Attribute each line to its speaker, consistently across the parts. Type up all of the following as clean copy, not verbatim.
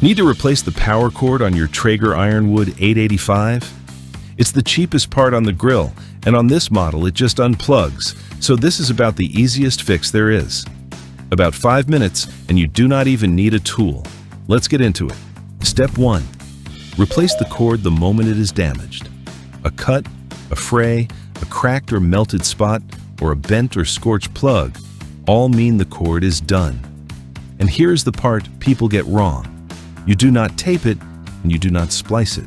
Speaker 1: Need to replace the power cord on your Traeger Ironwood 885? It's the cheapest part on the grill, and on this model it just unplugs, so this is about the easiest fix there is. About 5 minutes, and you do not even need a tool. Let's get into it. Step 1. Replace the cord the moment it is damaged. A cut, a fray, a cracked or melted spot, or a bent or scorched plug all mean the cord is done. And here's the part people get wrong. You do not tape it, and you do not splice it.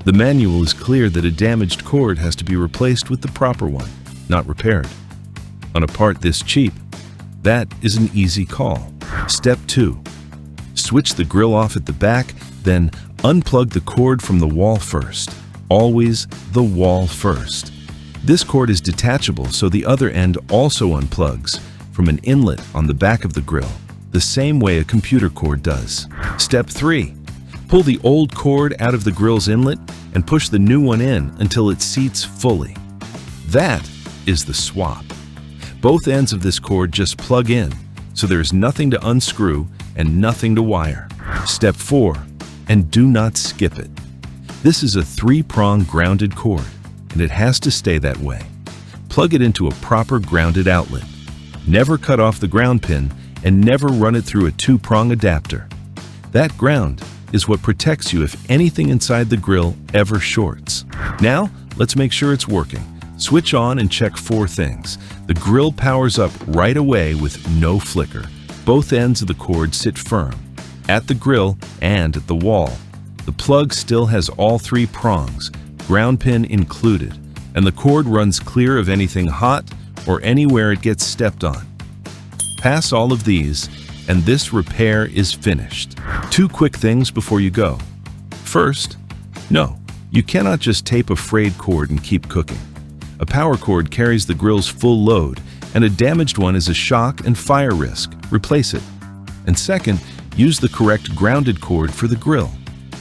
Speaker 1: The manual is clear that a damaged cord has to be replaced with the proper one, not repaired. On a part this cheap, that is an easy call. Step 2. Switch the grill off at the back, then unplug the cord from the wall first. Always the wall first. This cord is detachable, so the other end also unplugs from an inlet on the back of the grill, the same way a computer cord does. Step 3. Pull the old cord out of the grill's inlet and push the new one in until it seats fully. That is the swap. Both ends of this cord just plug in, so there's nothing to unscrew and nothing to wire. Step 4. And do not skip it. This is a 3-prong grounded cord, and it has to stay that way. Plug it into a proper grounded outlet. Never cut off the ground pin, and never run it through a 2-prong adapter. That ground is what protects you if anything inside the grill ever shorts. Now, let's make sure it's working. Switch on and check 4 things. The grill powers up right away with no flicker. Both ends of the cord sit firm, at the grill and at the wall. The plug still has all 3 prongs, ground pin included, and the cord runs clear of anything hot or anywhere it gets stepped on. Pass all of these, and this repair is finished. 2 quick things before you go. First, no, you cannot just tape a frayed cord and keep cooking. A power cord carries the grill's full load, and a damaged one is a shock and fire risk. Replace it. And second, use the correct grounded cord for the grill.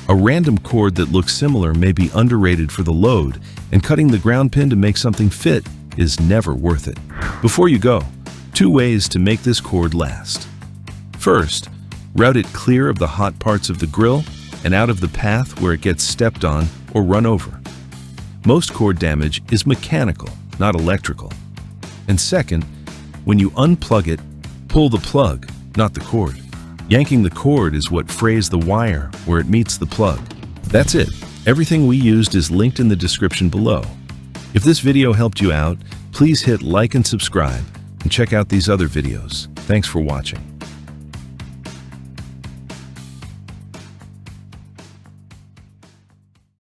Speaker 1: A random cord that looks similar may be underrated for the load, and cutting the ground pin to make something fit is never worth it. Before you go, 2 ways to make this cord last. First, route it clear of the hot parts of the grill and out of the path where it gets stepped on or run over. Most cord damage is mechanical, not electrical. And second, when you unplug it, pull the plug, not the cord. Yanking the cord is what frays the wire where it meets the plug. That's it. Everything we used is linked in the description below. If this video helped you out, please hit like and subscribe, and check out these other videos. Thanks for watching.